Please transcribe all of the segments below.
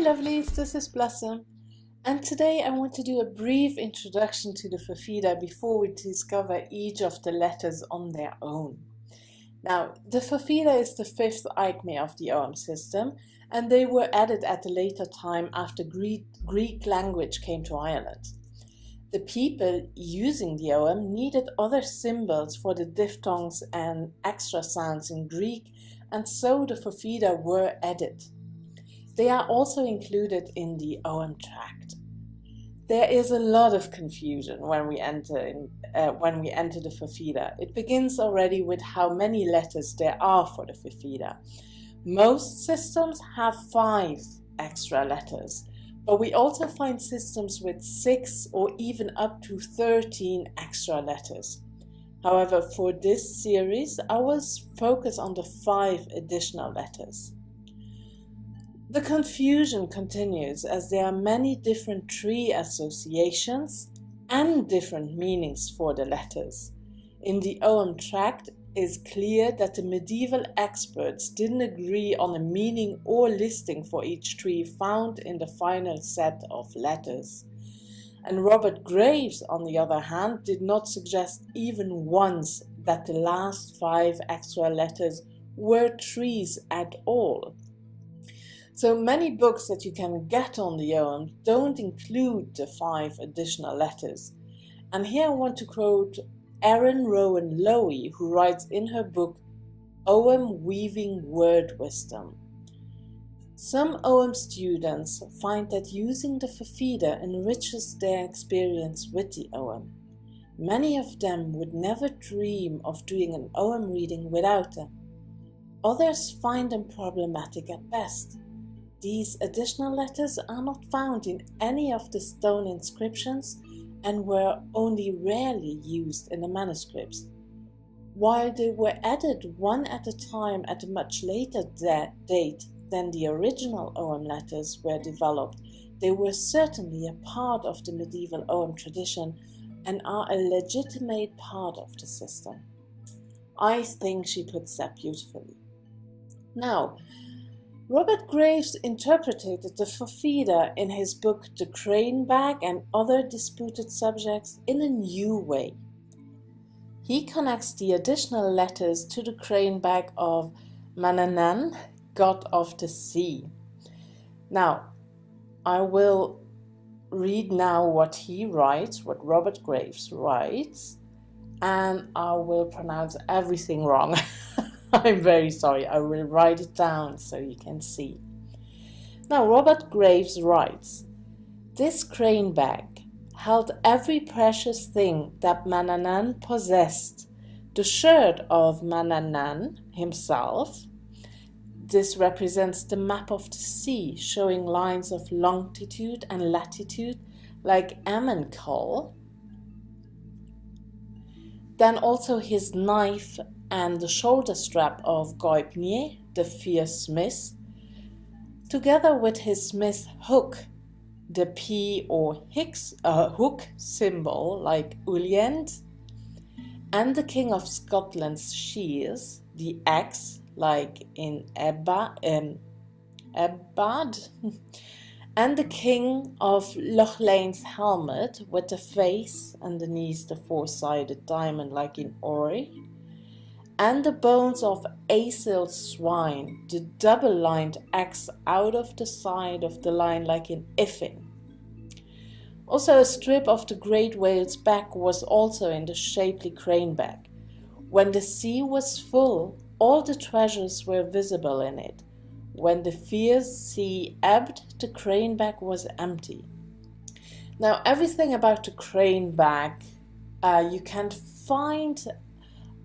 lovelies, this is Blossom, and today I want to do a brief introduction to the Forfeda before we discover each of the letters on their own. Now, the Forfeda is the fifth acme of the Ogham system, and they were added at a later time after Greek language came to Ireland. The people using the Ogham needed other symbols for the diphthongs and extra sounds in Greek, and so the Forfeda were added. They are also included in the Ogham tract. There is a lot of confusion when we enter the Forfeda. It begins already with how many letters there are for the Forfeda. Most systems have 5 extra letters, but we also find systems with 6 or even up to 13 extra letters. However, for this series, I will focus on the 5 additional letters. The confusion continues as there are many different tree associations and different meanings for the letters. In the Ogham tract, it is clear that the medieval experts didn't agree on a meaning or listing for each tree found in the final set of letters. And Robert Graves, on the other hand, did not suggest even once that the last 5 extra letters were trees at all. So many books that you can get on the Ogham don't include the 5 additional letters. And here I want to quote Erin Rowan Lowy, who writes in her book Ogham Weaving Word Wisdom. Some Ogham students find that using the Forfeda enriches their experience with the Ogham. Many of them would never dream of doing an Ogham reading without them. Others find them problematic at best. These additional letters are not found in any of the stone inscriptions and were only rarely used in the manuscripts. While they were added one at a time at a much later date than the original Ogham letters were developed, they were certainly a part of the medieval Ogham tradition and are a legitimate part of the system. I think she puts that beautifully. Now, Robert Graves interpreted the Forfeda in his book The Crane Bag and Other Disputed Subjects in a new way. He connects the additional letters to the crane bag of Manannan, god of the sea. Now, I will read now what he writes, what Robert Graves writes, and I will pronounce everything wrong. I'm very sorry, I will write it down so you can see. Now, Robert Graves writes, "This crane bag held every precious thing that Manannan possessed. The shirt of Manannan himself. This represents the map of the sea, showing lines of longitude and latitude like Amencol. Then also his knife and the shoulder strap of Goipnier, the fierce smith, together with his smith hook, the P or hook symbol like Uliend, and the King of Scotland's shears, the axe like in Ebbad, and the King of Loch Lane's helmet with the face underneath the 4-sided diamond like in Ori, and the bones of Aesil's swine, the double-lined axe out of the side of the line like in Ifin. Also a strip of the great whale's back was also in the shapely crane bag. When the sea was full, all the treasures were visible in it. When the fierce sea ebbed, the crane bag was empty." Now, everything about the crane bag you can find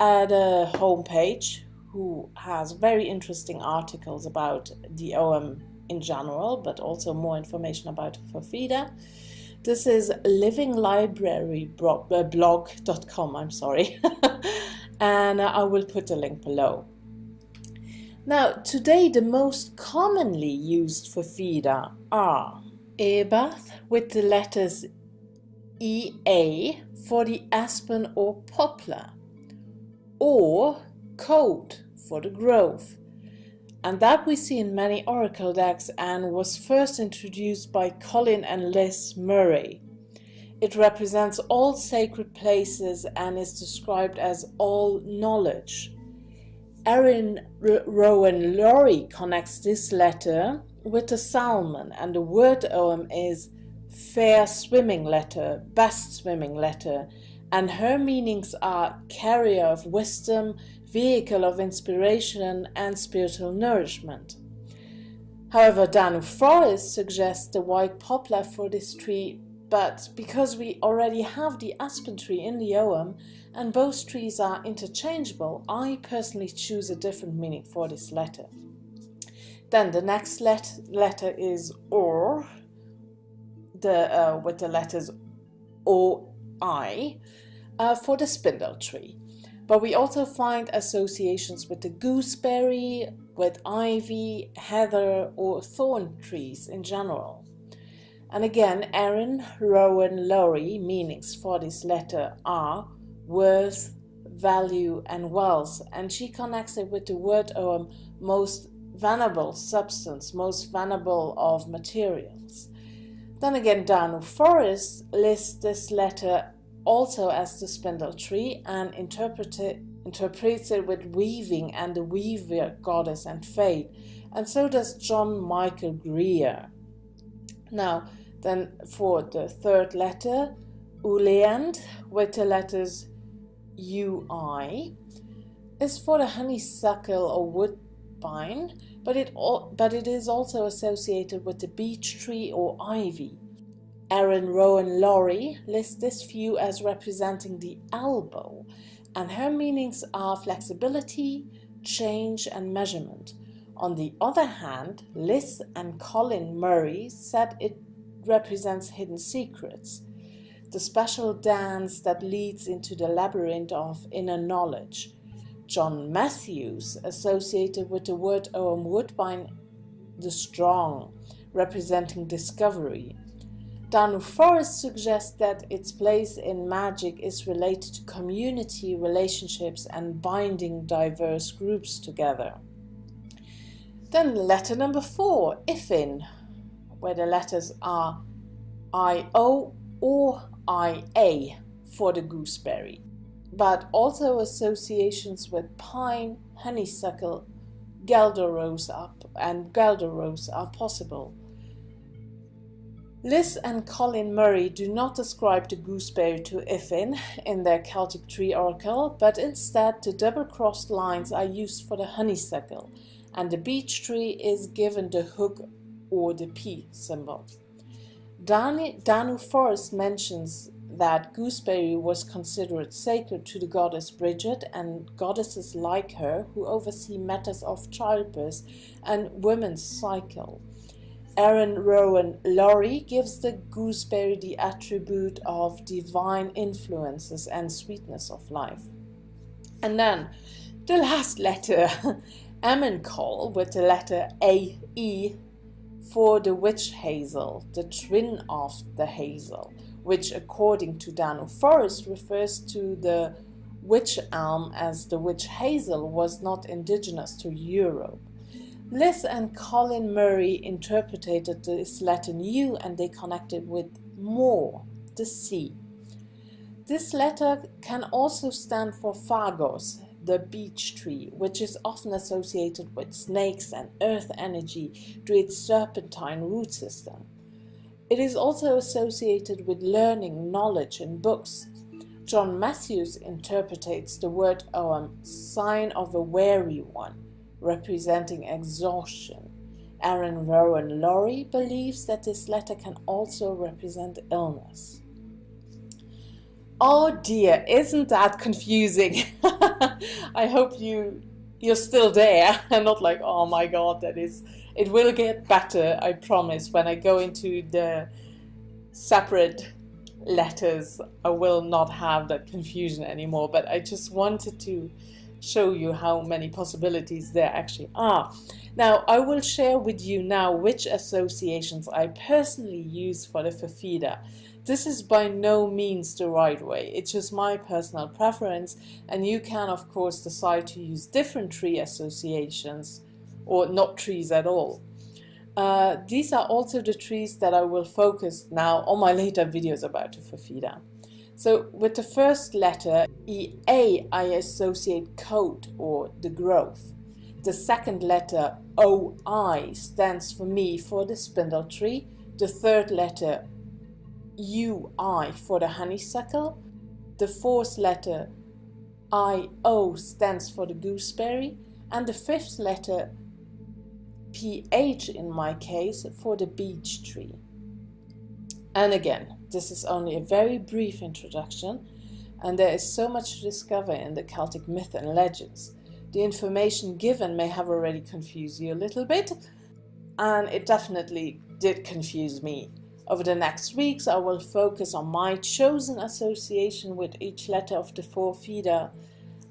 at a homepage who has very interesting articles about the Ogham in general, but also more information about Forfeda. This is livinglibraryblog.com, I'm sorry, and I will put the link below. Now, today the most commonly used Forfeda are Ebath with the letters EA for the aspen or poplar, or Coat for the grove, And that we see in many oracle decks and was first introduced by Colin and Liz Murray. It represents all sacred places and is described as all knowledge. Erin Rowan Laurie connects this letter with the salmon, and the word Ogham is fair swimming letter, best swimming letter, and her meanings are carrier of wisdom, vehicle of inspiration and spiritual nourishment. However, Danu Forest suggests the white poplar for this tree, but because we already have the aspen tree in the Ogham and both trees are interchangeable, I personally choose a different meaning for this letter. Then the next letter is Or, with the letters O-I, for the spindle tree. But we also find associations with the gooseberry, with ivy, heather, or thorn trees in general. And again, Erin Rowan Laurie meanings for this letter are worth, value, and wealth, and she connects it with the word Ogham, most venerable substance, most venerable of materials. Then again, Danu Forest lists this letter also as the spindle tree and interprets it with weaving and the weaver goddess and fate, and so does John Michael Greer. Now, then for the third letter, Uleand, with the letters UI, is for the honeysuckle or woodbine, but it is also associated with the beech tree or ivy. Erin Rowan Laurie lists this view as representing the elbow, and her meanings are flexibility, change, and measurement. On the other hand, Liz and Colin Murray said it represents hidden secrets, the special dance that leads into the labyrinth of inner knowledge. John Matthews associated with the word Ogham woodbine the strong, representing discovery. Danu Forest suggests that its place in magic is related to community relationships and binding diverse groups together. Then letter number 4, Ifin, where the letters are I-O or I-A for the gooseberry, but also associations with pine, honeysuckle, guelder rose are possible. Liz and Colin Murray do not describe the gooseberry to Ifin in their Celtic tree oracle, but instead the double-crossed lines are used for the honeysuckle, and the beech tree is given the hook or the P symbol. Danu Forest mentions that gooseberry was considered sacred to the goddess Bridget and goddesses like her who oversee matters of childbirth and women's cycle. Erin Rowan Laurie gives the gooseberry the attribute of divine influences and sweetness of life. And then the last letter, Amencol, with the letter A-E for the witch hazel, the twin of the hazel, which according to Danu Forest refers to the witch elm, as the witch hazel was not indigenous to Europe. Liz and Colin Murray interpreted this letter new, and they connected with more, the sea. This letter can also stand for Phagos, the beech tree, which is often associated with snakes and earth energy due to its serpentine root system. It is also associated with learning, knowledge, and books. John Matthews interprets the word Ogham, sign of a weary one, representing exhaustion. Erin Rowan Laurie believes that this letter can also represent illness. Oh dear, isn't that confusing? I hope you're still there and not like, oh my god, it will get better, I promise. When I go into the separate letters, I will not have that confusion anymore, but I just wanted to show you how many possibilities there actually are. Now, I will share with you now which associations I personally use for the Forfeda. This is by no means the right way, it's just my personal preference, and you can of course decide to use different tree associations or not trees at all. These are also the trees that I will focus now on my later videos about the Forfeda. So with the first letter, EA, I associate coat or the growth. The second letter, OI, stands for me for the spindle tree. The third letter, UI, for the honeysuckle. The fourth letter, IO, stands for the gooseberry. And the fifth letter, PH in my case, for the beech tree. And again, this is only a very brief introduction, and there is so much to discover in the Celtic myth and legends. The information given may have already confused you a little bit, and it definitely did confuse me. Over the next weeks, I will focus on my chosen association with each letter of the Forfeda.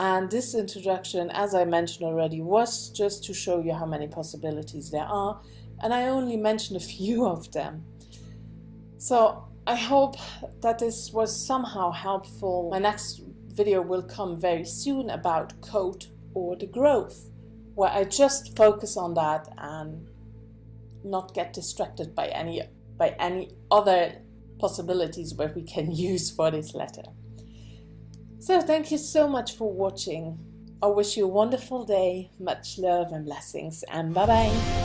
And this introduction, as I mentioned already, was just to show you how many possibilities there are, and I only mentioned a few of them. So I hope that this was somehow helpful. My next video will come very soon about coat or the growth, where I just focus on that and not get distracted by any other possibilities where we can use for this letter. So thank you so much for watching. I wish you a wonderful day, much love and blessings, and bye bye.